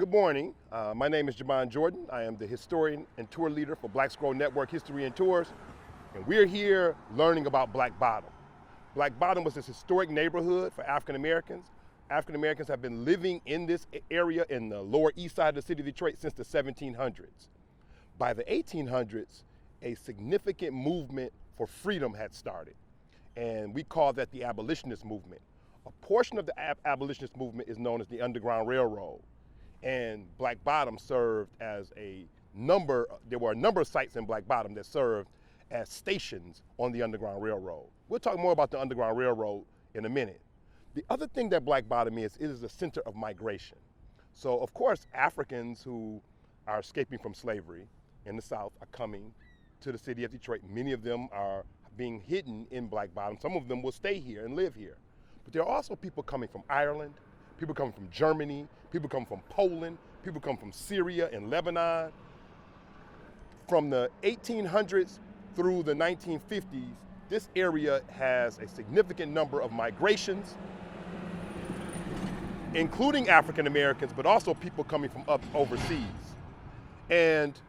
Good morning. My name is Jamon Jordan. I am the historian and tour leader for Black Scroll Network History and Tours, and we're here learning about Black Bottom. Black Bottom was this historic neighborhood for African Americans. African Americans have been living in this area in the Lower East Side of the city of Detroit since the 1700s. By the 1800s, a significant movement for freedom had started, and we call that the abolitionist movement. A portion of the abolitionist movement is known as the Underground Railroad. And Black Bottom served as there were a number of sites in Black Bottom that served as stations on the Underground Railroad. We'll talk more about the Underground Railroad in a minute. The other thing that Black Bottom is, it is a center of migration. So of course, Africans who are escaping from slavery in the South are coming to the city of Detroit. Many of them are being hidden in Black Bottom. Some of them will stay here and live here. But there are also people coming from Ireland, people come from Germany, people come from Poland, people come from Syria and Lebanon. From the 1800s through the 1950s, this area has a significant number of migrations, including African Americans, but also people coming from overseas. And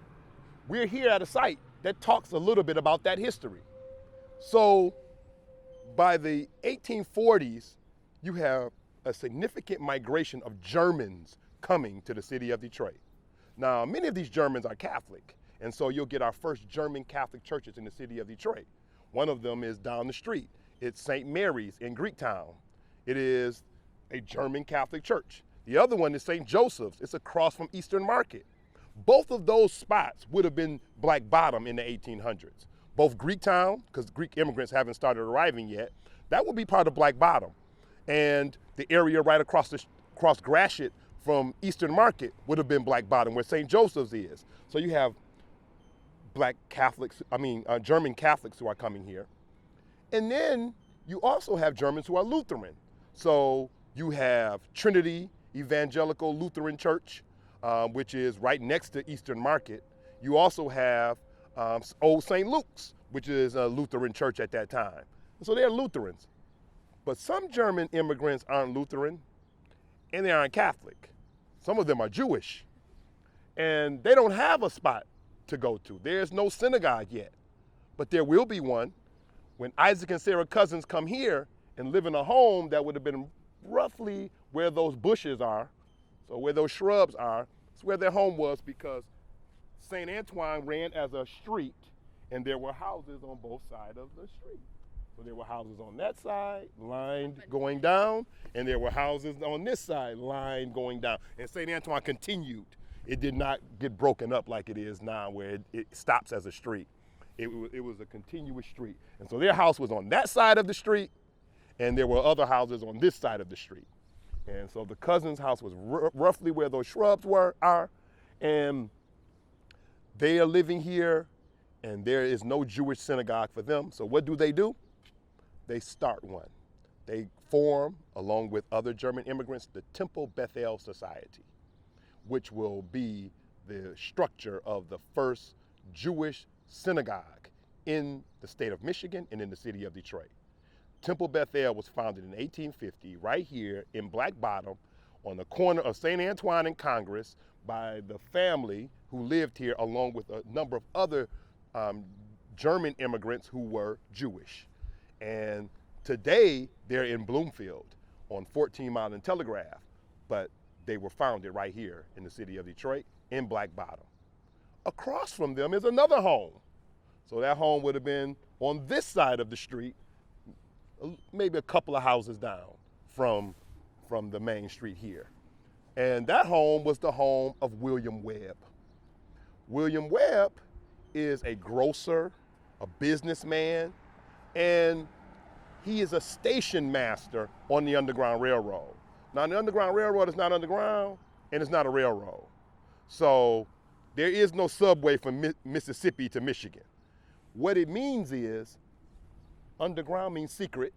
we're here at a site that talks a little bit about that history. So by the 1840s, you have a significant migration of Germans coming to the city of Detroit. Now, many of these Germans are Catholic, and so you'll get our first German Catholic churches in the city of Detroit. One of them is down the street. It's St. Mary's in Greektown. It is a German Catholic church. The other one is St. Joseph's. It's across from Eastern Market. Both of those spots would have been Black Bottom in the 1800s. Both Greektown, because Greek immigrants haven't started arriving yet, that would be part of Black Bottom. And the area right across Gratiot from Eastern Market would have been Black Bottom, where St. Joseph's is. So you have German Catholics who are coming here. And then you also have Germans who are Lutheran. So you have Trinity Evangelical Lutheran Church, which is right next to Eastern Market. You also have Old St. Luke's, which is a Lutheran church at that time. So they're Lutherans. But some German immigrants aren't Lutheran, and they aren't Catholic. Some of them are Jewish, and they don't have a spot to go to. There's no synagogue yet, but there will be one when Isaac and Sarah Cousins come here and live in a home that would have been roughly where those bushes are, so where those shrubs are. It's where their home was, because St. Antoine ran as a street, and there were houses on both sides of the street. So there were houses on that side, lined going down, and there were houses on this side, lined going down. And St. Antoine continued. It did not get broken up like it is now, where it stops as a street. It was a continuous street. And so their house was on that side of the street, and there were other houses on this side of the street. And so the Cousins' house was roughly where those shrubs are, and they are living here, and there is no Jewish synagogue for them. So what do? They start one. They form, along with other German immigrants, the Temple Bethel Society, which will be the structure of the first Jewish synagogue in the state of Michigan and in the city of Detroit. Temple Bethel was founded in 1850 right here in Black Bottom on the corner of St. Antoine and Congress by the family who lived here, along with a number of other German immigrants who were Jewish. And today they're in Bloomfield on 14 Mile and Telegraph, but they were founded right here in the city of Detroit in Black Bottom. Across from them is another home. So that home would have been on this side of the street, maybe a couple of houses down from the main street here. And that home was the home of William Webb. William Webb is a grocer, a businessman, and he is a station master on the Underground Railroad. Now, the Underground Railroad is not underground, and it's not a railroad. So there is no subway from Mississippi to Michigan. What it means is, underground means secret,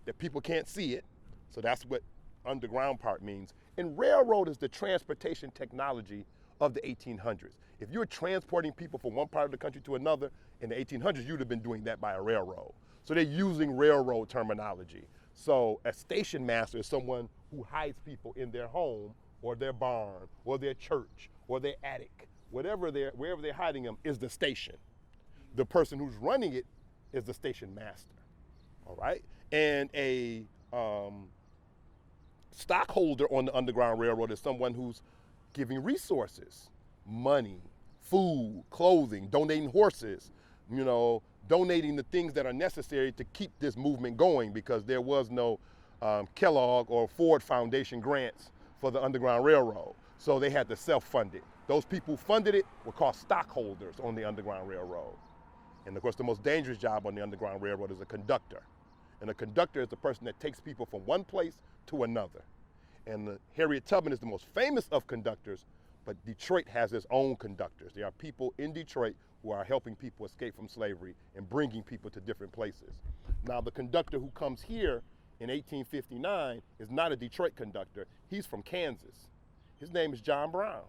that people can't see it. So that's what underground part means. And railroad is the transportation technology of the 1800s. If you were transporting people from one part of the country to another in the 1800s, you'd have been doing that by a railroad. So they're using railroad terminology. So a station master is someone who hides people in their home or their barn or their church or their attic, wherever they're hiding them is the station. The person who's running it is the station master, all right? And a stockholder on the Underground Railroad is someone who's giving resources, money, food, clothing, donating horses, donating the things that are necessary to keep this movement going, because there was no Kellogg or Ford Foundation grants for the Underground Railroad. So they had to self-fund it. Those people who funded it were called stockholders on the Underground Railroad. And of course, the most dangerous job on the Underground Railroad is a conductor. And a conductor is the person that takes people from one place to another. And Harriet Tubman is the most famous of conductors, but Detroit has its own conductors. There are people in Detroit who are helping people escape from slavery and bringing people to different places. Now, the conductor who comes here in 1859 is not a Detroit conductor. He's from Kansas. His name is John Brown.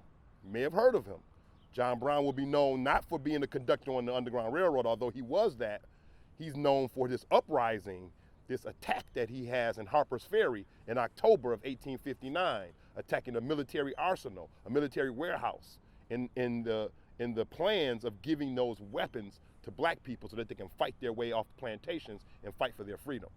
You may have heard of him. John Brown will be known not for being a conductor on the Underground Railroad, although he was that. He's known for this uprising, this attack that he has in Harper's Ferry in October of 1859, attacking a military arsenal, a military warehouse, in the plans of giving those weapons to black people so that they can fight their way off plantations and fight for their freedom.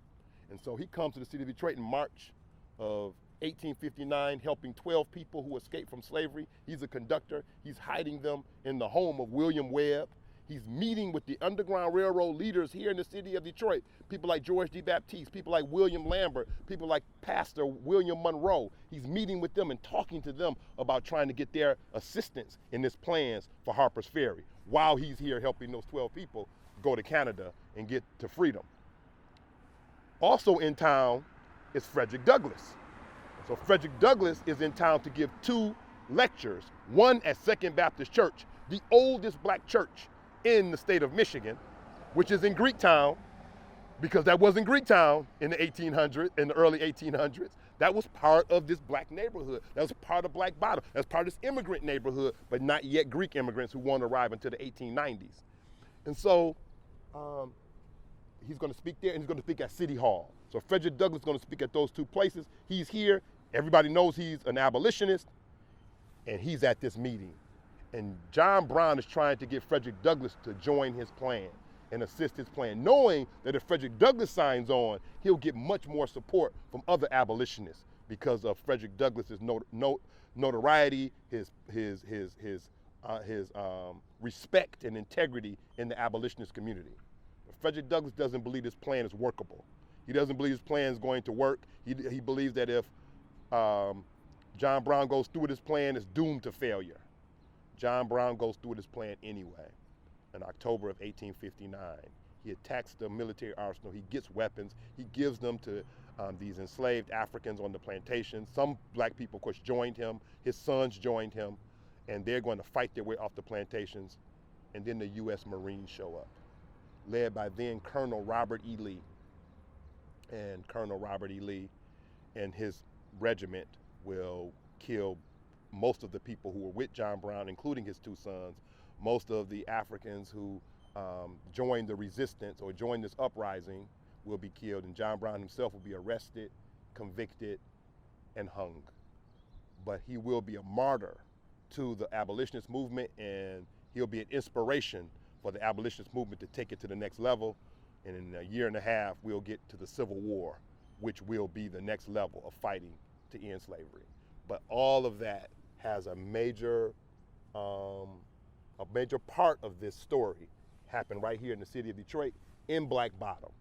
And so he comes to the city of Detroit in March of 1859, helping 12 people who escaped from slavery. He's a conductor. He's hiding them in the home of William Webb. He's meeting with the Underground Railroad leaders here in the city of Detroit, people like George D. Baptiste, people like William Lambert, people like Pastor William Monroe. He's meeting with them and talking to them about trying to get their assistance in his plans for Harper's Ferry, while he's here helping those 12 people go to Canada and get to freedom. Also in town is Frederick Douglass. So Frederick Douglass is in town to give 2 lectures, one at Second Baptist Church, the oldest black church in the state of Michigan, which is in Greektown, because that wasn't Greektown in the 1800s, in the early 1800s. That was part of this black neighborhood. That was part of Black Bottom. That's part of this immigrant neighborhood, but not yet Greek immigrants who won't arrive until the 1890s. And so he's going to speak there, and he's going to speak at City Hall. So Frederick Douglass is going to speak at those 2 places. He's here. Everybody knows he's an abolitionist, and he's at this meeting. And John Brown is trying to get Frederick Douglass to join his plan and assist his plan, knowing that if Frederick Douglass signs on, he'll get much more support from other abolitionists because of Frederick Douglass's notoriety, his respect and integrity in the abolitionist community. But Frederick Douglass doesn't believe this plan is workable. He doesn't believe his plan is going to work. He believes that if John Brown goes through with his plan, it's doomed to failure. John Brown goes through with his plan anyway. In October of 1859, he attacks the military arsenal. He gets weapons. He gives them to these enslaved Africans on the plantations. Some black people, of course, joined him. His sons joined him, and they're going to fight their way off the plantations. And then the U.S. Marines show up, led by then Colonel Robert E. Lee. And Colonel Robert E. Lee and his regiment will kill most of the people who were with John Brown, including his 2 sons. Most of the Africans who joined the resistance or joined this uprising will be killed, and John Brown himself will be arrested, convicted, and hung. But he will be a martyr to the abolitionist movement, and he'll be an inspiration for the abolitionist movement to take it to the next level. And in a year and a half, we'll get to the Civil War, which will be the next level of fighting to end slavery. But all of that has a major part of this story happened right here in the city of Detroit in Black Bottom.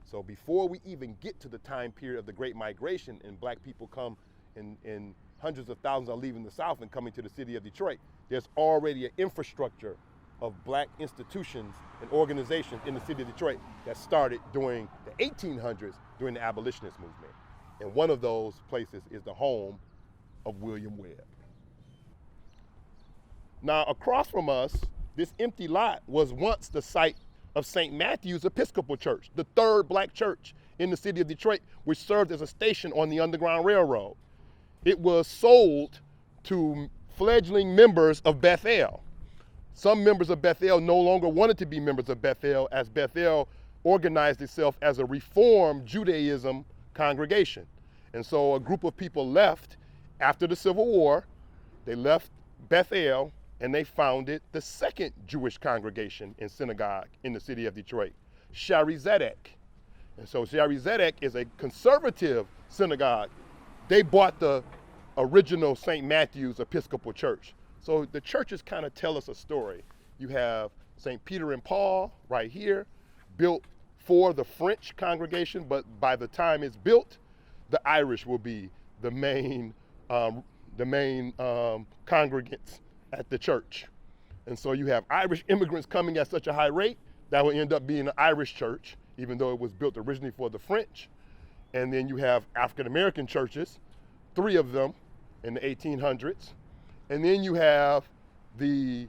So before we even get to the time period of the Great Migration and black people come and hundreds of thousands are leaving the South and coming to the city of Detroit, there's already an infrastructure of black institutions and organizations in the city of Detroit that started during the 1800s during the abolitionist movement. And one of those places is the home of William Webb. Now, across from us, this empty lot was once the site of St. Matthew's Episcopal Church, the 3rd black church in the city of Detroit, which served as a station on the Underground Railroad. It was sold to fledgling members of Bethel. Some members of Bethel no longer wanted to be members of Bethel, as Bethel organized itself as a Reform Judaism congregation. And so a group of people left After the Civil War, they left Bethel and they founded the second Jewish congregation and synagogue in the city of Detroit, Shari Zedek. And so Shari Zedek is a conservative synagogue. They bought the original St. Matthew's Episcopal Church. So the churches kind of tell us a story. You have St. Peter and Paul right here, built for the French congregation, but by the time it's built, the Irish will be the main congregants at the church. And so you have Irish immigrants coming at such a high rate that will end up being an Irish church, even though it was built originally for the French. And then you have African American churches, 3 of them in the 1800s. And then you have the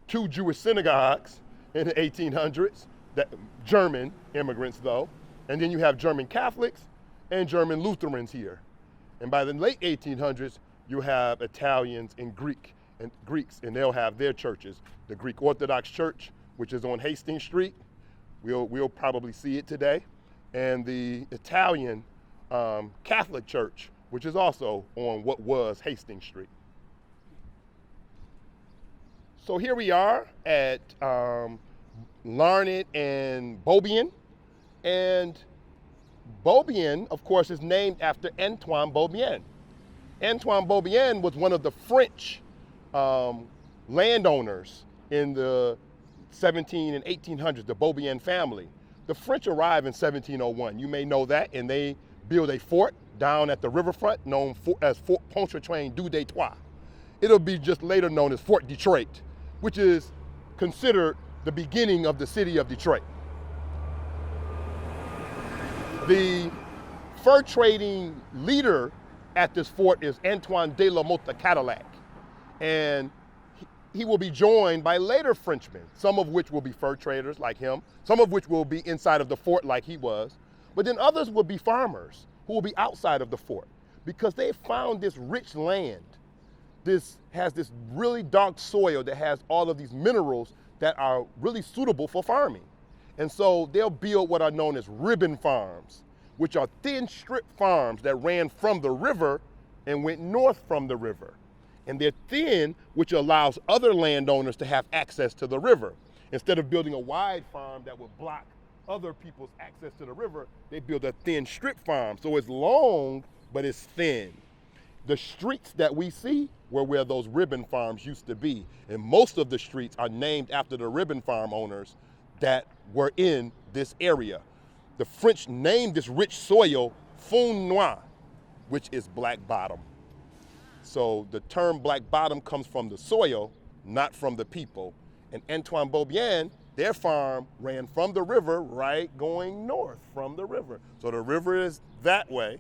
2 Jewish synagogues in the 1800s, German immigrants though. And then you have German Catholics and German Lutherans here. And by the late 1800s, you have Italians and Greeks, and they'll have their churches. The Greek Orthodox Church, which is on Hastings Street, we'll probably see it today, and the Italian Catholic Church, which is also on what was Hastings Street. So here we are at Larned and Beaubien, and Beaubien, of course, is named after Antoine Beaubien. Antoine Beaubien was one of the French landowners in the 17 and 1800s, the Beaubien family. The French arrived in 1701. You may know that, and they built a fort down at the riverfront known as Fort Pontchartrain du Détroit. It'll be just later known as Fort Detroit, which is considered the beginning of the city of Detroit. The fur trading leader at this fort is Antoine de la Motte Cadillac. And he will be joined by later Frenchmen, some of which will be fur traders like him, some of which will be inside of the fort like he was, but then others will be farmers who will be outside of the fort because they found this rich land. This has this really dark soil that has all of these minerals that are really suitable for farming. And so they'll build what are known as ribbon farms, which are thin strip farms that ran from the river and went north from the river. And they're thin, which allows other landowners to have access to the river. Instead of building a wide farm that would block other people's access to the river, they build a thin strip farm. So it's long, but it's thin. The streets that we see were where those ribbon farms used to be. And most of the streets are named after the ribbon farm owners that were in this area. The French named this rich soil Fond Noir, which is black bottom. So the term black bottom comes from the soil, not from the people. And Antoine Beaubien, their farm ran from the river, right, going north from the river. So the river is that way,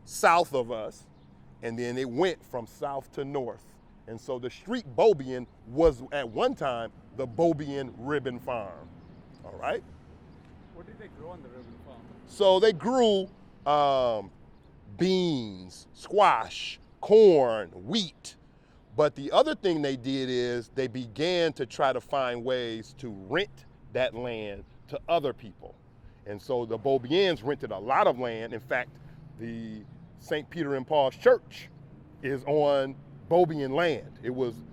south of us, and then it went from south to north. And so the street Beaubien was at one time the Beaubien Ribbon Farm, all right? What did they grow on the ribbon farm? So they grew beans, squash, corn, wheat. But the other thing they did is they began to try to find ways to rent that land to other people. And so the Beaubiens rented a lot of land. In fact, the St. Peter and Paul's Church is on Beaubien land.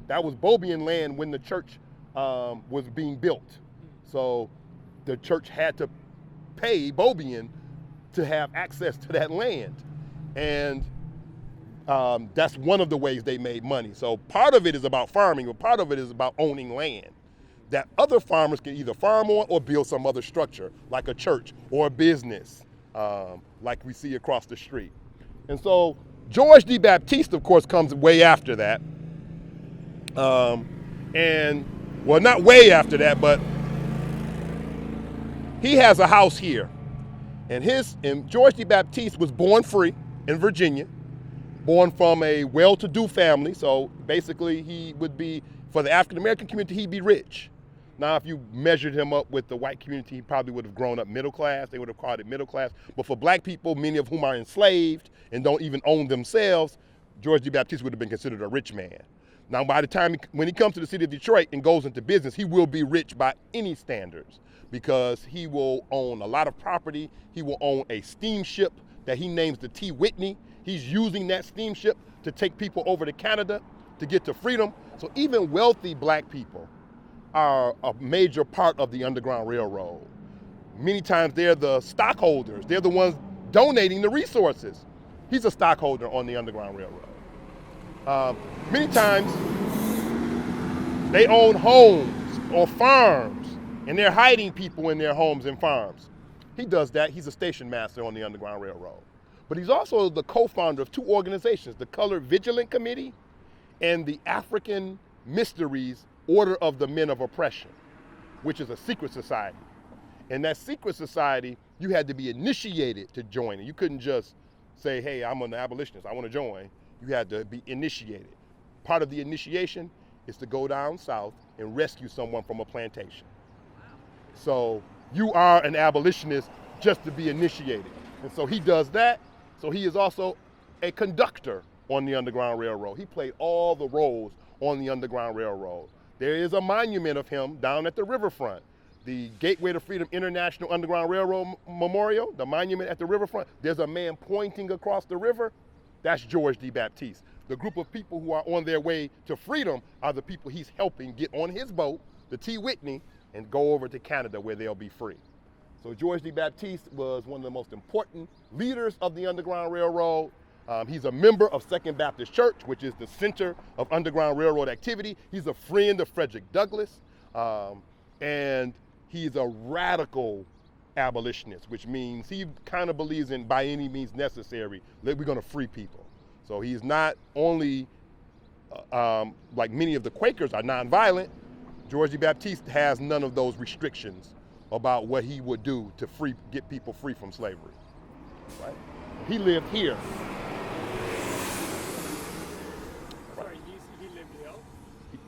That was Beaubien land when the church was being built. So the church had to pay Beaubien to have access to that land. And that's one of the ways they made money. So part of it is about farming, but part of it is about owning land that other farmers can either farm on or build some other structure, like a church or a business, like we see across the street. And so George D. Baptiste, of course, comes way after that. And, well, not way after that, but he has a house here. And George D. Baptiste was born free in Virginia, born from a well-to-do family. So basically he would be, for the African-American community, he'd be rich. Now, if you measured him up with the white community, he probably would have grown up middle class. They would have called it middle class. But for black people, many of whom are enslaved and don't even own themselves, George D. Baptiste would have been considered a rich man. Now, by the time, when he comes to the city of Detroit and goes into business, he will be rich by any standards because he will own a lot of property. He will own a steamship that he names the T. Whitney, He's using that steamship to take people over to Canada to get to freedom. So even wealthy black people are a major part of the Underground Railroad. Many times they're the stockholders. They're the ones donating the resources. He's a stockholder on the Underground Railroad. Many times they own homes or farms, and they're hiding people in their homes and farms. He does that. He's a station master on the Underground Railroad. But he's also the co-founder of two organizations, the Colored Vigilant Committee and the African Mysteries Order of the Men of Oppression, which is a secret society. In that secret society, you had to be initiated to join it. You couldn't just say, hey, I'm an abolitionist, I want to join. You had to be initiated. Part of the initiation is to go down south and rescue someone from a plantation. So you are an abolitionist just to be initiated. And so he does that. So he is also a conductor on the Underground Railroad. He played all the roles on the Underground Railroad. There is a monument of him down at the riverfront. The Gateway to Freedom International Underground Railroad Memorial, the monument at the riverfront, there's a man pointing across the river. That's George D. Baptiste. The group of people who are on their way to freedom are the people he's helping get on his boat, the T. Whitney, and go over to Canada where they'll be free. So George D. Baptiste was one of the most important leaders of the Underground Railroad. He's a member of Second Baptist Church, which is the center of Underground Railroad activity. He's a friend of Frederick Douglass, and he's a radical abolitionist, which means he kind of believes in by any means necessary that we're going to free people. So he's not only, like many of the Quakers are nonviolent, George D. Baptiste has none of those restrictions about what he would do to get people free from slavery. Right? He lived here. Sorry, he lived here?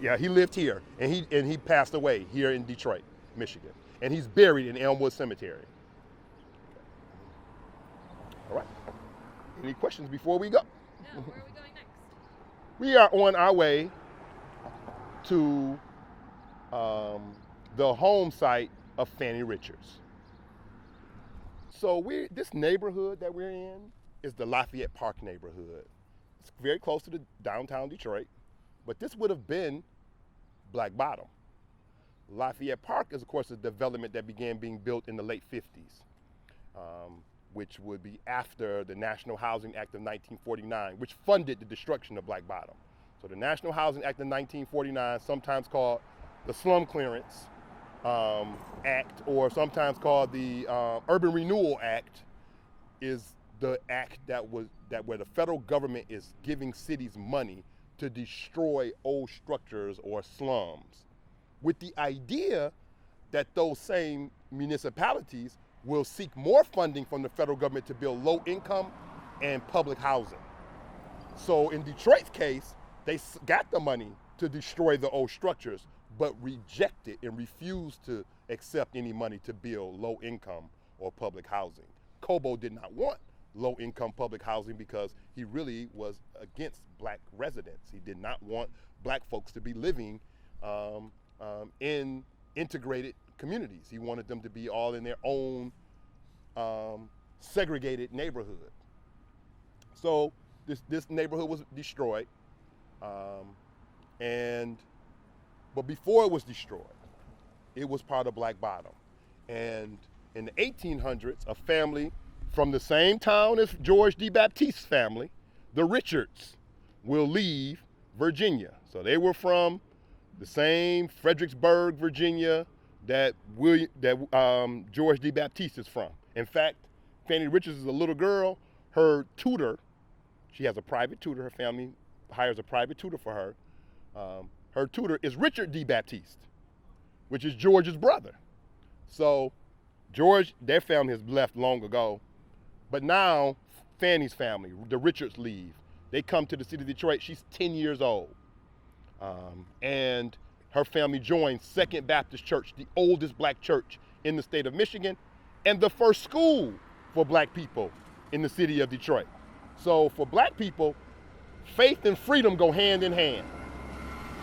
Yeah, he lived here, and he passed away here in Detroit, Michigan. And he's buried in Elmwood Cemetery. All right. Any questions before we go? No, where are we going next? We are on our way to the home site of Fannie Richards. So this neighborhood that we're in is the Lafayette Park neighborhood. It's very close to the downtown Detroit, but this would have been Black Bottom. Lafayette Park is, of course, a development that began being built in the late 50s, which would be after the National Housing Act of 1949, which funded the destruction of Black Bottom. So the National Housing Act of 1949, sometimes called the Slum Clearance Act, or sometimes called the Urban Renewal Act, is the act where the federal government is giving cities money to destroy old structures or slums, with the idea that those same municipalities will seek more funding from the federal government to build low income and public housing. So in Detroit's case, they got the money to destroy the old structures, but rejected and refused to accept any money to build low income or public housing. Cobo did not want low income public housing because he really was against black residents. He did not want black folks to be living in integrated communities. He wanted them to be all in their own segregated neighborhood. So this neighborhood was destroyed, but before it was destroyed, it was part of Black Bottom. And in the 1800s, a family from the same town as George D. Baptiste's family, the Richards, will leave Virginia. So they were from the same Fredericksburg, Virginia, that George D. Baptiste is from. In fact, Fannie Richards is a little girl. Her tutor, she has a private tutor. Her family hires a private tutor for her. Her tutor is Richard D. Baptiste, which is George's brother. So George, their family has left long ago, but now Fannie's family, the Richards, leave. They come to the city of Detroit. She's 10 years old. And her family joins Second Baptist Church, the oldest black church in the state of Michigan, and the first school for black people in the city of Detroit. So for black people, faith and freedom go hand in hand.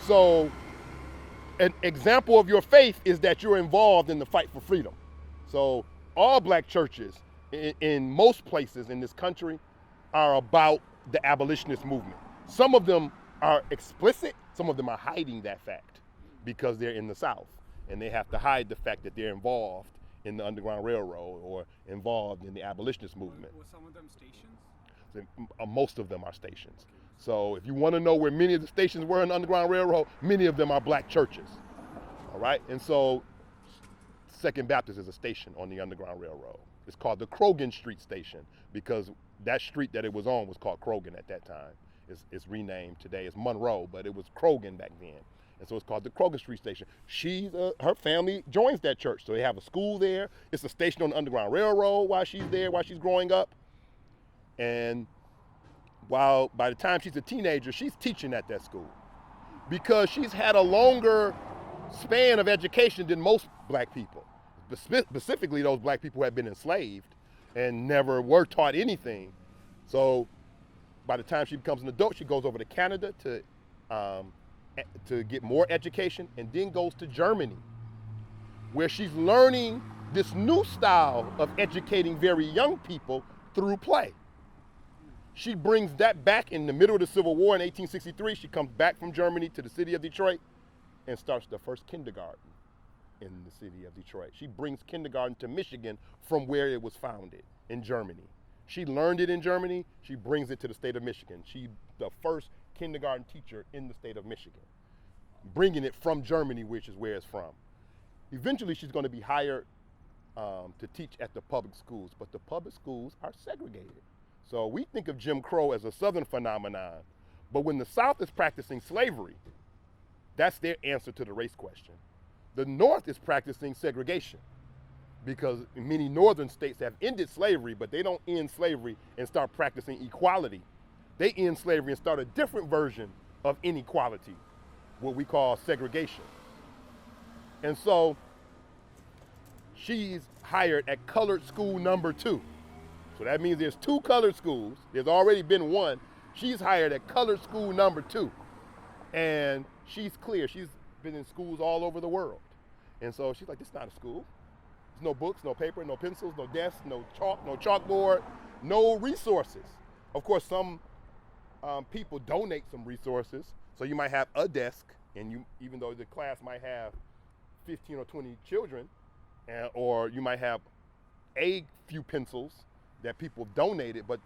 So an example of your faith is that you're involved in the fight for freedom. So all black churches in most places in this country are about the abolitionist movement. Some of them are explicit, some of them are hiding that fact because they're in the South and they have to hide the fact that they're involved in the Underground Railroad or involved in the abolitionist movement. Were some of them stations? Most of them are stations. So if you want to know where many of the stations were in the Underground Railroad, many of them are black churches. All right, and so Second Baptist is a station on the Underground Railroad. It's called the Croghan Street Station because that street that it was on was called Croghan at that time. It's renamed today. It's Monroe, but it was Croghan back then. And so it's called the Croghan Street Station. Her family joins that church. So they have a school there. It's a station on the Underground Railroad while she's there, while she's growing up. And by the time she's a teenager, she's teaching at that school because she's had a longer span of education than most black people. Specifically, those black people who had been enslaved and never were taught anything. So by the time she becomes an adult, she goes over to Canada to get more education and then goes to Germany, where she's learning this new style of educating very young people through play. She brings that back in the middle of the Civil War in 1863. She comes back from Germany to the city of Detroit and starts the first kindergarten in the city of Detroit. She brings kindergarten to Michigan from where it was founded, in Germany. She learned it in Germany, she brings it to the state of Michigan. She's the first kindergarten teacher in the state of Michigan, bringing it from Germany, which is where it's from. Eventually, she's going to be hired to teach at the public schools, but the public schools are segregated. So we think of Jim Crow as a Southern phenomenon, but when the South is practicing slavery, that's their answer to the race question. The North is practicing segregation because many northern states have ended slavery, but they don't end slavery and start practicing equality. They end slavery and start a different version of inequality, what we call segregation. And so she's hired at colored school number 2. So that means there's 2 colored schools. There's already been one. She's hired at colored school number 2. And she's clear. She's been in schools all over the world. And so she's like, this is not a school. There's no books, no paper, no pencils, no desks, no chalk, no chalkboard, no resources. Of course, some people donate some resources. So you might have a desk, and even though the class might have 15 or 20 children, or you might have a few pencils that people have donated, but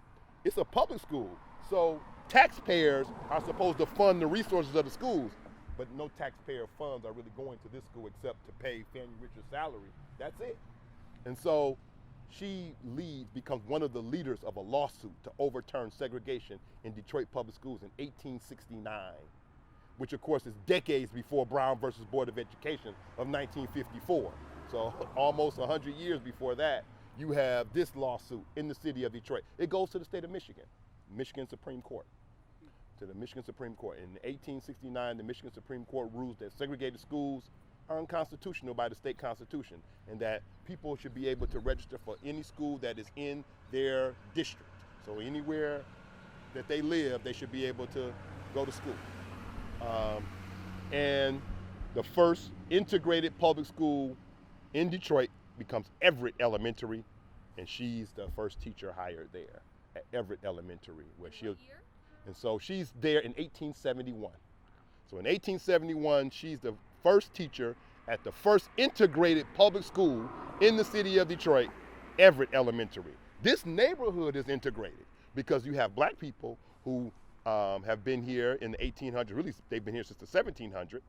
it's a public school. So taxpayers are supposed to fund the resources of the schools, but no taxpayer funds are really going to this school except to pay Fannie Richards' salary. That's it. And so she becomes one of the leaders of a lawsuit to overturn segregation in Detroit public schools in 1869, which of course is decades before Brown versus Board of Education of 1954. So almost 100 years before that, you have this lawsuit in the city of Detroit. It goes to the state of Michigan, Michigan Supreme Court, to the Michigan Supreme Court. In 1869, the Michigan Supreme Court rules that segregated schools are unconstitutional by the state constitution and that people should be able to register for any school that is in their district. So anywhere that they live, they should be able to go to school. And the first integrated public school in Detroit becomes Everett Elementary, and she's the first teacher hired there at Everett Elementary, where and so she's there in 1871. So in 1871, she's the first teacher at the first integrated public school in the city of Detroit, Everett Elementary. This neighborhood is integrated because you have black people who have been here in the 1800s. Really, they've been here since the 1700s.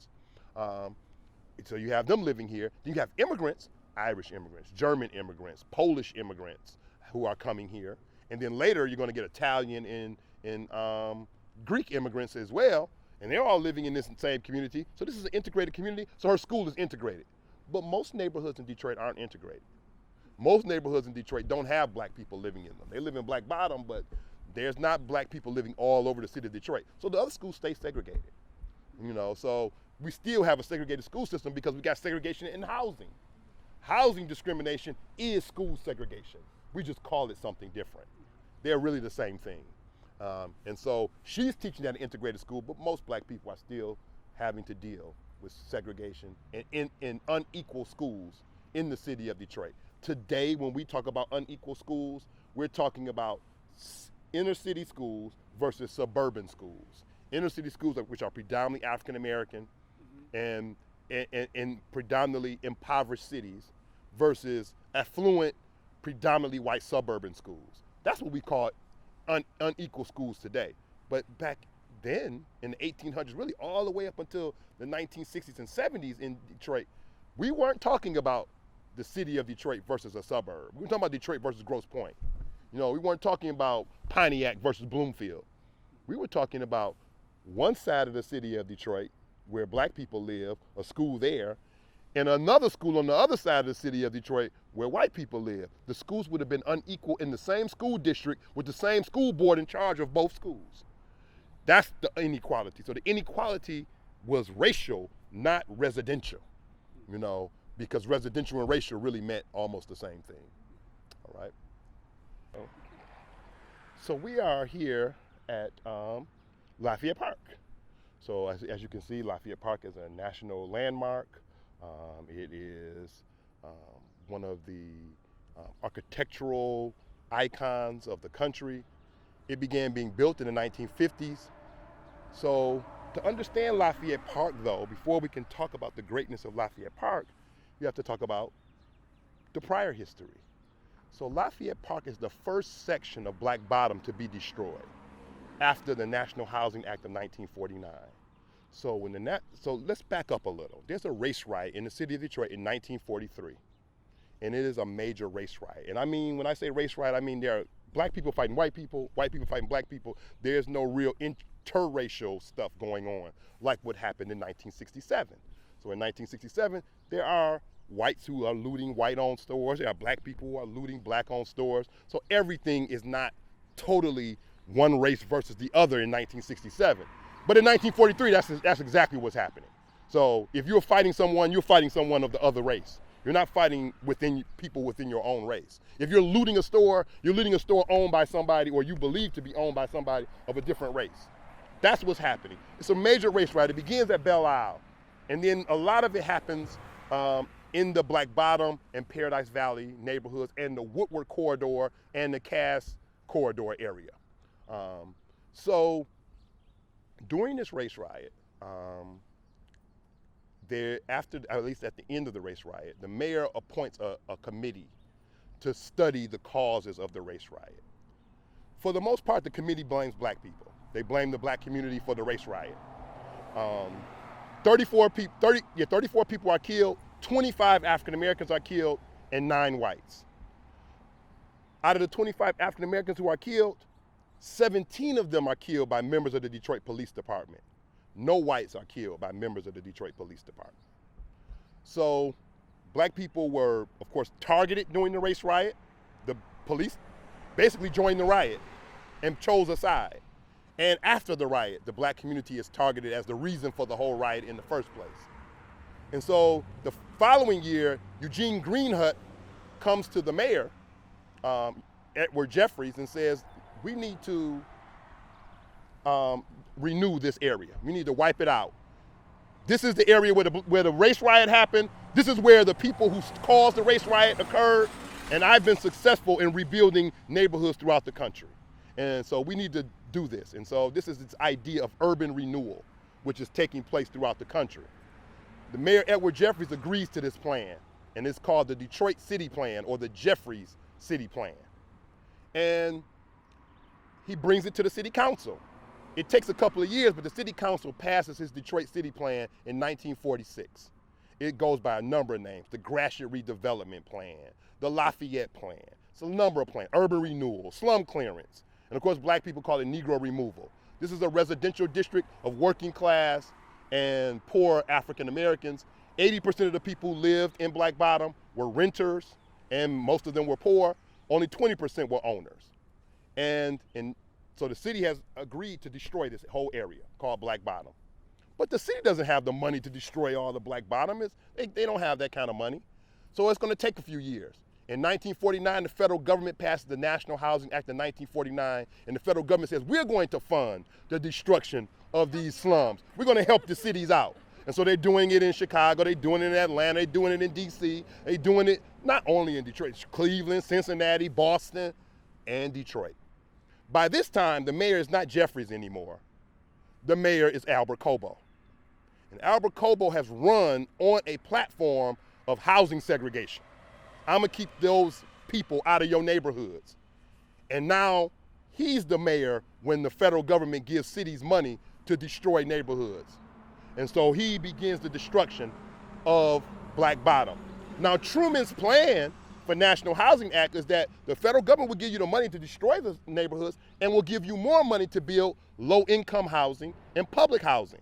So you have them living here. Then you have immigrants, Irish immigrants, German immigrants, Polish immigrants who are coming here. And then later you're going to get Italian and Greek immigrants as well. And they're all living in this same community. So this is an integrated community. So her school is integrated. But most neighborhoods in Detroit aren't integrated. Most neighborhoods in Detroit don't have black people living in them. They live in Black Bottom, but there's not black people living all over the city of Detroit. So the other schools stay segregated. So we still have a segregated school system because we got segregation in housing. Housing discrimination is school segregation. We just call it something different. They're really the same thing. And so she's teaching at an integrated school, but most black people are still having to deal with segregation and in unequal schools in the city of Detroit. Today, when we talk about unequal schools, we're talking about inner city schools versus suburban schools. Inner city schools, which are predominantly African American and predominantly impoverished cities, versus affluent, predominantly white suburban schools. That's what we call unequal schools today. But back then, in the 1800s, really all the way up until the 1960s and 70s in Detroit, we weren't talking about the city of Detroit versus a suburb. We were talking about Detroit versus Grosse Pointe. You know, we weren't talking about Pontiac versus Bloomfield. We were talking about one side of the city of Detroit where black people live, a school there, and another school on the other side of the city of Detroit where white people live. The schools would have been unequal in the same school district with the same school board in charge of both schools. That's the inequality. So the inequality was racial, not residential, you know, because residential and racial really meant almost the same thing, all right? So we are here at Lafayette Park. So as you can see, Lafayette Park is a national landmark. It is one of the architectural icons of the country. It began being built in the 1950s. So to understand Lafayette Park, though, before we can talk about the greatness of Lafayette Park, you have to talk about the prior history. So Lafayette Park is the first section of Black Bottom to be destroyed after the National Housing Act of 1949. So let's back up a little. There's a race riot in the city of Detroit in 1943, and it is a major race riot. And I mean, when I say race riot, I mean there are black people fighting white people fighting black people. There's no real interracial stuff going on like what happened in 1967. So in 1967, there are whites who are looting white-owned stores. There are black people who are looting black-owned stores. So everything is not totally one race versus the other in 1967. But in 1943, that's exactly what's happening. So if you're fighting someone of the other race. You're not fighting people within your own race. If you're looting a store owned by somebody or you believe to be owned by somebody of a different race. That's what's happening. It's a major race riot. It begins at Belle Isle. And then a lot of it happens in the Black Bottom and Paradise Valley neighborhoods and the Woodward Corridor and the Cass Corridor area. So during this race riot, at least at the end of the race riot, the mayor appoints a committee to study the causes of the race riot. For the most part, the committee blames black people. They blame the black community for the race riot. 34 people are killed, 25 African Americans are killed, and 9 whites. Out of the 25 African Americans who are killed, 17 of them are killed by members of the Detroit Police Department. No whites are killed by members of the Detroit Police Department. So black people were, of course, targeted during the race riot. The police basically joined the riot and chose a side. And after the riot, the black community is targeted as the reason for the whole riot in the first place. And so the following year, Eugene Greenhut comes to the mayor, Edward Jeffries, and says, we need to renew this area. We need to wipe it out. This is the area where the race riot happened. This is where the people who caused the race riot occurred. And I've been successful in rebuilding neighborhoods throughout the country. And so we need to do this. And so this is this idea of urban renewal, which is taking place throughout the country. The mayor, Edward Jeffries, agrees to this plan, and it's called the Detroit City Plan or the Jeffries City Plan. And he brings it to the city council. It takes a couple of years, but the city council passes his Detroit City Plan in 1946. It goes by a number of names: the Gratiot Redevelopment Plan, the Lafayette Plan. It's a number of plans: urban renewal, slum clearance, and of course black people call it Negro removal. This is a residential district of working class and poor African Americans. 80% of the people who lived in Black Bottom were renters, and most of them were poor. Only 20% were owners. And so the city has agreed to destroy this whole area called Black Bottom. But the city doesn't have the money to destroy all the Black Bottom. They don't have that kind of money. So it's going to take a few years. In 1949, the federal government passes the National Housing Act of 1949, and the federal government says, we're going to fund the destruction of these slums. We're going to help the cities out. And so they're doing it in Chicago, they're doing it in Atlanta, they're doing it in DC, they're doing it not only in Detroit, Cleveland, Cincinnati, Boston, and Detroit. By this time, the mayor is not Jeffries anymore. The mayor is Albert Cobo. And Albert Cobo has run on a platform of housing segregation. I'm gonna keep those people out of your neighborhoods. And now he's the mayor when the federal government gives cities money to destroy neighborhoods. And so he begins the destruction of Black Bottom. Now Truman's plan for National Housing Act is that the federal government will give you the money to destroy the neighborhoods and will give you more money to build low-income housing and public housing.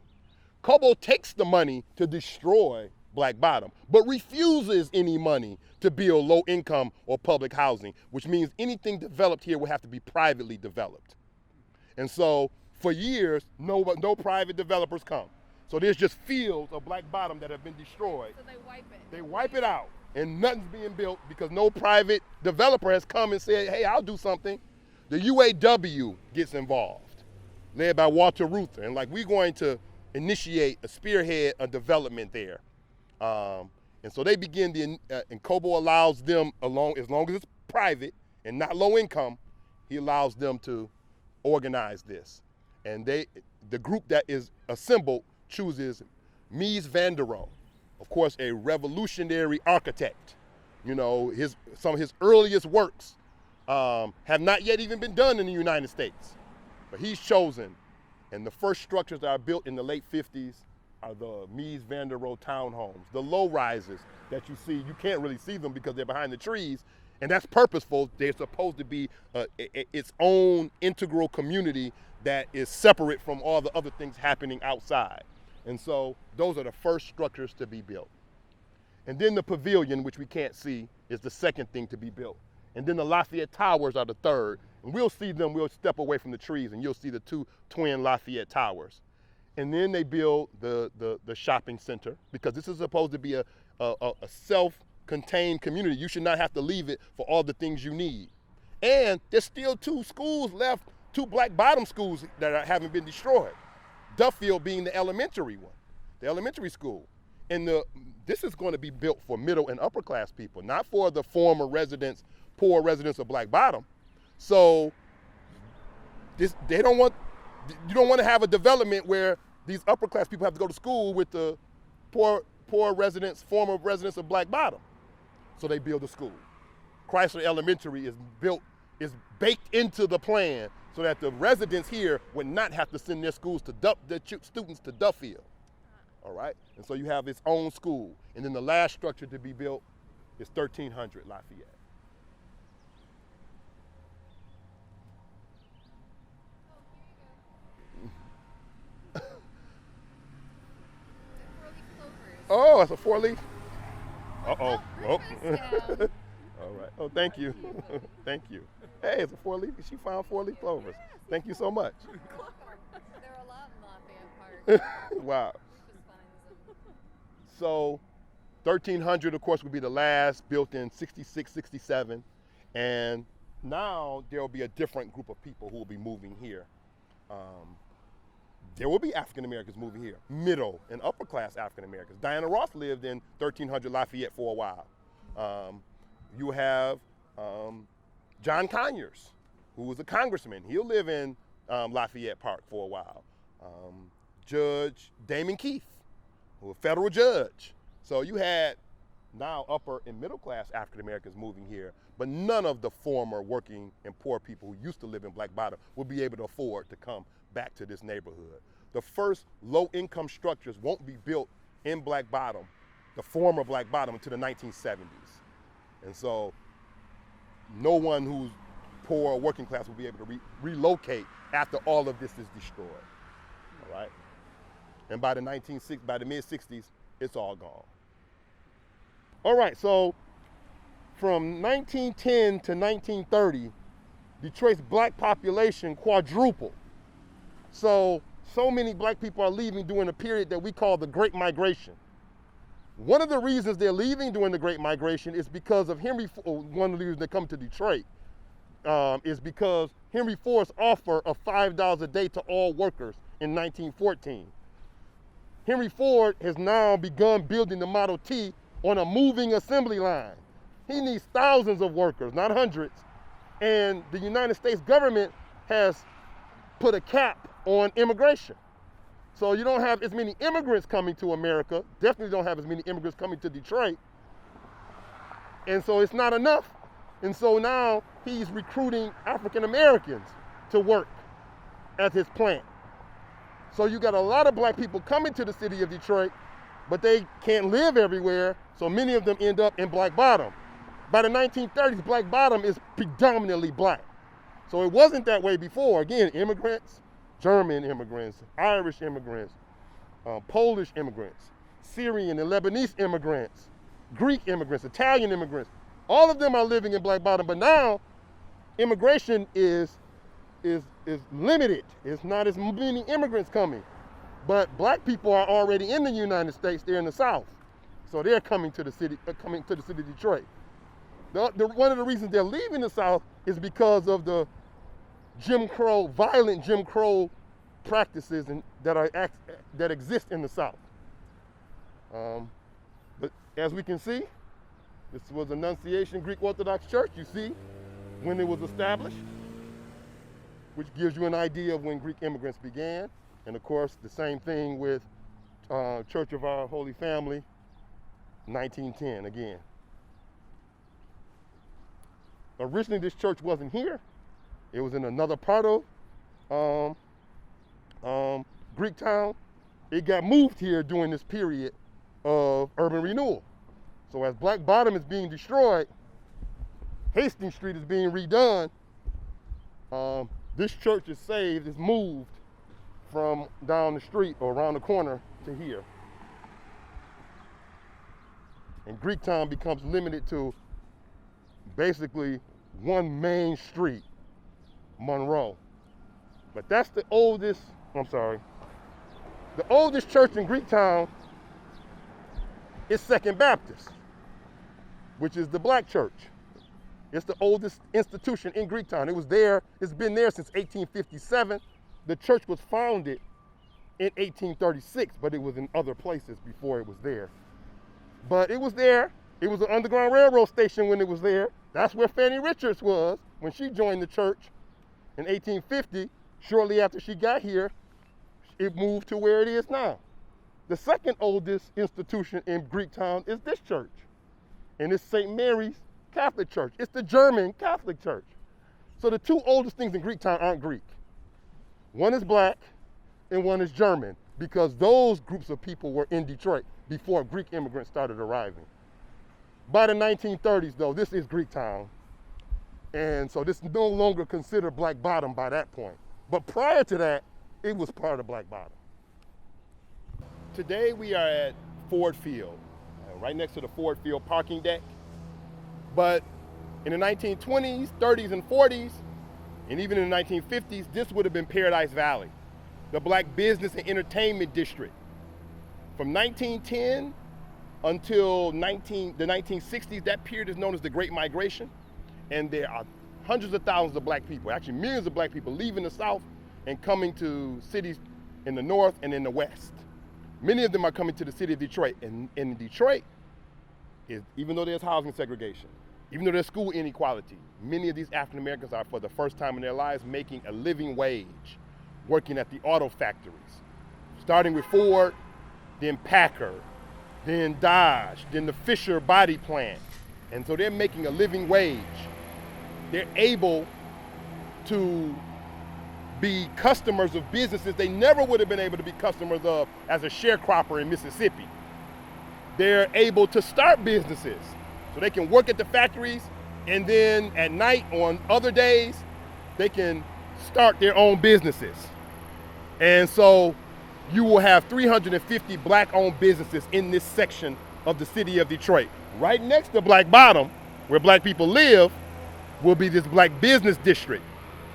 Cobo takes the money to destroy Black Bottom, but refuses any money to build low-income or public housing, which means anything developed here will have to be privately developed. And so for years, no private developers come. So there's just fields of Black Bottom that have been destroyed. So they wipe it. They wipe it out, and nothing's being built because no private developer has come and said, hey, I'll do something. The UAW gets involved, led by Walter Reuther, and like we're going to initiate a spearhead of development there. And so they begin, and Cobo allows them, as long as it's private and not low income, he allows them to organize this. And the group that is assembled chooses Mies van der Rohe, of course, a revolutionary architect. You know, some of his earliest works have not yet even been done in the United States, but he's chosen. And the first structures that are built in the late 50s are the Mies van der Rohe townhomes, the low rises that you see. You can't really see them because they're behind the trees, and that's purposeful. They're supposed to be its own integral community that is separate from all the other things happening outside. And so those are the first structures to be built. And then the pavilion, which we can't see, is the second thing to be built. And then the Lafayette Towers are the third. And we'll see them, we'll step away from the trees and you'll see the two twin Lafayette Towers. And then they build the shopping center, because this is supposed to be a self-contained community. You should not have to leave it for all the things you need. And there's still two schools left, two Black Bottom schools that haven't been destroyed. Duffield being the elementary one, the elementary school. And this is going to be built for middle and upper class people, not for the former residents, poor residents of Black Bottom. So you don't want to have a development where these upper class people have to go to school with the poor residents, former residents of Black Bottom. So they build a school. Chrysler Elementary is baked into the plan so that the residents here would not have to send their students to Duffield. All right? And so you have its own school. And then the last structure to be built is 1300 Lafayette. Oh, it's a 4-leaf? Uh-oh. Oh. All right. Oh, thank you. Thank you. Hey, it's a 4-leaf. She found 4-leaf clovers. Thank you so much. There are a lot in Lafayette Park. Wow. So 1300, of course, would be the last, built in 66, 67. And now there will be a different group of people who will be moving here. There will be African Americans moving here, middle and upper class African Americans. Diana Ross lived in 1300 Lafayette for a while. You have John Conyers, who was a congressman. He'll live in Lafayette Park for a while. Judge Damon Keith, who was a federal judge. So you had now upper and middle class African Americans moving here, but none of the former working and poor people who used to live in Black Bottom would be able to afford to come back to this neighborhood. The first low-income structures won't be built in Black Bottom, the former Black Bottom, until the 1970s. And so no one who's poor or working class will be able to relocate after all of this is destroyed. All right? And by the mid-60s, it's all gone. All right, so from 1910 to 1930, Detroit's black population quadrupled. So many black people are leaving during a period that we call the Great Migration. One of the reasons they're leaving during the Great Migration is because of one of the reasons they come to Detroit is because Henry Ford's offer of $5 a day to all workers in 1914. Henry Ford has now begun building the Model T on a moving assembly line. He needs thousands of workers, not hundreds. And the United States government has put a cap on immigration. So you don't have as many immigrants coming to America, definitely don't have as many immigrants coming to Detroit. And so it's not enough. And so now he's recruiting African Americans to work at his plant. So you got a lot of black people coming to the city of Detroit, but they can't live everywhere, so many of them end up in Black Bottom. By the 1930s, Black Bottom is predominantly black. So it wasn't that way before. Again, immigrants, German immigrants, Irish immigrants, Polish immigrants, Syrian and Lebanese immigrants, Greek immigrants, Italian immigrants. All of them are living in Black Bottom, but now immigration is limited. It's not as many immigrants coming. But black people are already in the United States, they're in the South. So they're coming to the city of Detroit. One of the reasons they're leaving the South is because of the violent Jim Crow practices that exist in the South. But as we can see, this was Annunciation Greek Orthodox Church, you see, when it was established, which gives you an idea of when Greek immigrants began. And of course, the same thing with Church of Our Holy Family, 1910 again. Originally, this church wasn't here. It was in another part of Greek town. It got moved here during this period of urban renewal. So as Black Bottom is being destroyed, Hastings Street is being redone. This church is saved, is moved from down the street or around the corner to here. And Greektown becomes limited to basically one main street, Monroe. But that's the oldest church in Greektown is Second Baptist, which is the black church. It's the oldest institution in Greektown. It was there, it's been there since 1857. The church was founded in 1836, but it was in other places before it was there. But it was there. It was an Underground Railroad station when it was there. That's where Fannie Richards was when she joined the church in 1850. Shortly after she got here, it moved to where it is now. The second oldest institution in Greektown is this church, and it's St. Mary's Catholic Church. It's the German Catholic Church. So the two oldest things in Greektown aren't Greek. One is black and one is German, because those groups of people were in Detroit before Greek immigrants started arriving. By the 1930s, though, this is Greektown. And so this is no longer considered Black Bottom by that point. But prior to that, it was part of Black Bottom. Today we are at Ford Field, right next to the Ford Field parking deck. But in the 1920s, 30s, and 40s, and even in the 1950s, this would have been Paradise Valley, the black business and entertainment district. From 1910 until the 1960s, that period is known as the Great Migration. And there are hundreds of thousands of black people, actually millions of black people leaving the South and coming to cities in the North and in the West. Many of them are coming to the city of Detroit. And in Detroit, even though there's housing segregation, even though there's school inequality, many of these African Americans are, for the first time in their lives, making a living wage, working at the auto factories, starting with Ford, then Packard, then Dodge, then the Fisher body plant. And so they're making a living wage. They're able to be customers of businesses they never would have been able to be customers of as a sharecropper in Mississippi. They're able to start businesses. So they can work at the factories, and then at night on other days, they can start their own businesses. And so you will have 350 black-owned businesses in this section of the city of Detroit. Right next to Black Bottom, where black people live, will be this black business district.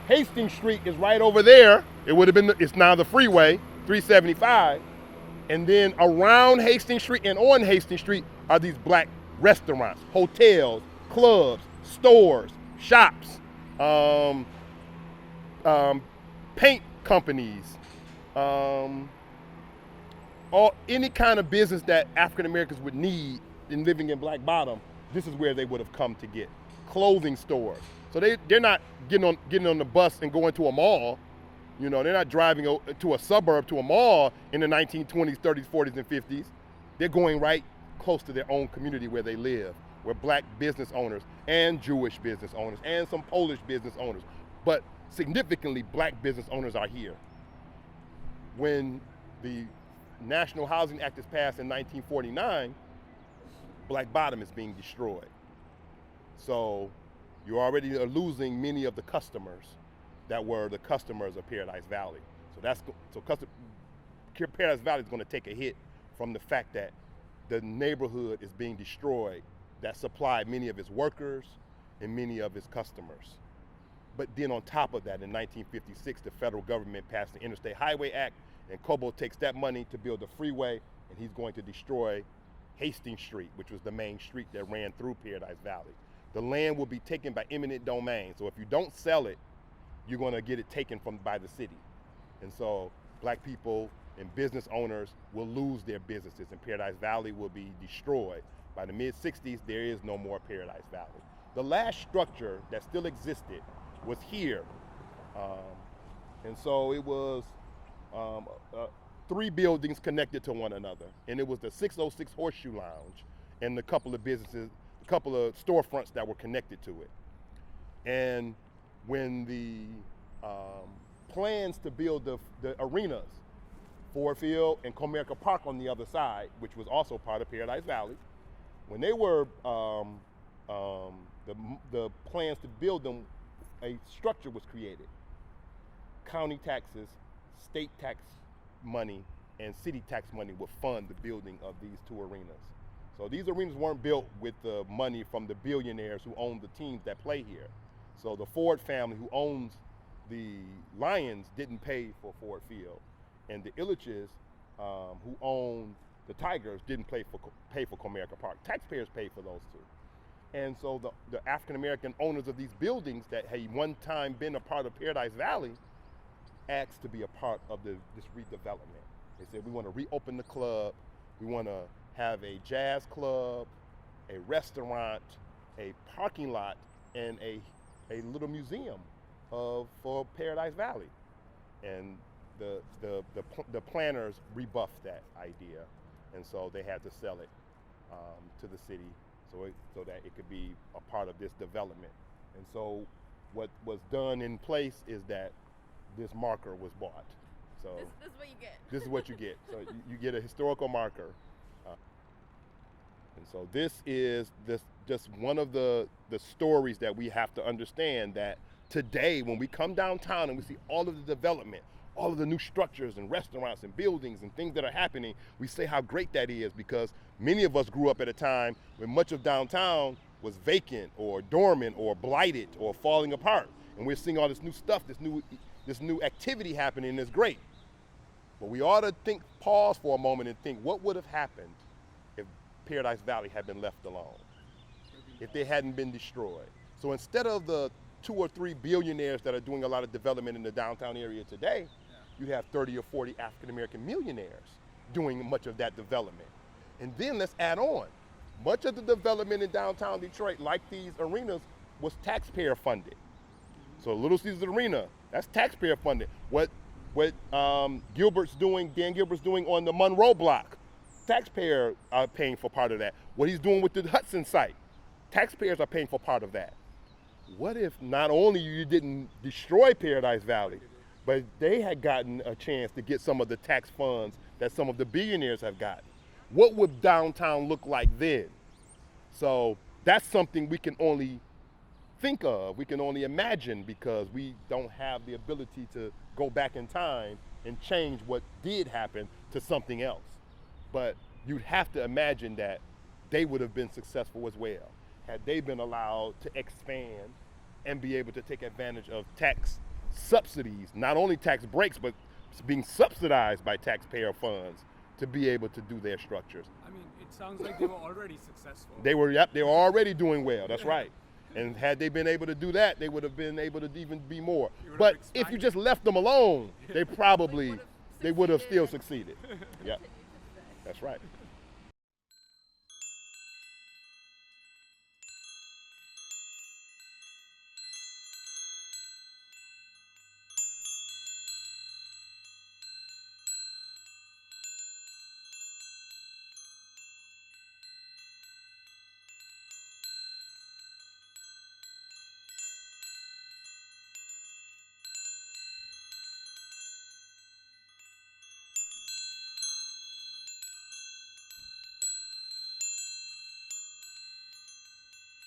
Hastings Street is right over there. It's now the freeway, 375. And then around Hastings Street and on Hastings Street are these black restaurants, hotels, clubs, stores, shops, paint companies, any kind of business that African Americans would need in living in Black Bottom. This is where they would have come to get. clothing stores. So they're not getting on the bus and going to a mall. You know, they're not driving to a suburb, to a mall in the 1920s, 30s, 40s, and 50s. They're going right close to their own community where they live, where black business owners and Jewish business owners and some Polish business owners, but significantly black business owners are here. When the National Housing Act is passed in 1949, Black Bottom is being destroyed. So you already are losing many of the customers that were the customers of Paradise Valley. Paradise Valley is going to take a hit from the fact that the neighborhood is being destroyed that supplied many of its workers and many of its customers. But then on top of that, in 1956, the federal government passed the Interstate Highway Act, and Cobo takes that money to build a freeway, and he's going to destroy Hastings Street, which was the main street that ran through Paradise Valley. The land will be taken by eminent domain. So if you don't sell it, you're going to get it taken by the city. And so black people and business owners will lose their businesses, and Paradise Valley will be destroyed. By the mid-60s, there is no more Paradise Valley. The last structure that still existed was here. And so it was 3 buildings connected to one another. And it was the 606 Horseshoe Lounge and a couple of businesses, a couple of storefronts that were connected to it. And when the plans to build the arenas, Ford Field and Comerica Park on the other side, which was also part of Paradise Valley, when they were the plans to build them, a structure was created. County taxes, state tax money, and city tax money would fund the building of these 2 arenas. So these arenas weren't built with the money from the billionaires who own the teams that play here. So the Ford family who owns the Lions didn't pay for Ford Field, and the Illiches who own the Tigers didn't pay for Comerica Park. Taxpayers paid for those 2. And so the African-American owners of these buildings that had one time been a part of Paradise Valley asked to be a part of this redevelopment. They said, we want to reopen the club, we want to have a jazz club, a restaurant, a parking lot, and a little museum for Paradise Valley. And the planners rebuffed that idea, and so they had to sell it to the city so that it could be a part of this development. And so what was done in place is that this marker was bought. So this is what you get. This is what you get. So you get a historical marker. And so this is just one of the stories that we have to understand, that today when we come downtown and we see all of the development, all of the new structures and restaurants and buildings and things that are happening, we say how great that is, because many of us grew up at a time when much of downtown was vacant or dormant or blighted or falling apart. And we're seeing all this new stuff, this new activity happening, and it's great. But we ought to pause for a moment and think, what would have happened if Paradise Valley had been left alone, if they hadn't been destroyed? So instead of the 2 or 3 billionaires that are doing a lot of development in the downtown area today, you'd have 30 or 40 African-American millionaires doing much of that development. And then let's add on, much of the development in downtown Detroit, like these arenas, was taxpayer funded. So Little Caesars Arena, that's taxpayer funded. What Dan Gilbert's doing on the Monroe block, taxpayers are paying for part of that. What he's doing with the Hudson site, taxpayers are paying for part of that. What if not only you didn't destroy Paradise Valley, but they had gotten a chance to get some of the tax funds that some of the billionaires have gotten? What would downtown look like then? So that's something we can only think of, we can only imagine, because we don't have the ability to go back in time and change what did happen to something else. But you'd have to imagine that they would have been successful as well, had they been allowed to expand and be able to take advantage of tax subsidies, not only tax breaks, but being subsidized by taxpayer funds to be able to do their structures. I mean, it sounds like they were already successful. They were already doing well, that's right. And had they been able to do that, they would have been able to even be more. But if you just left them alone, they would have still succeeded. Yeah, that's right.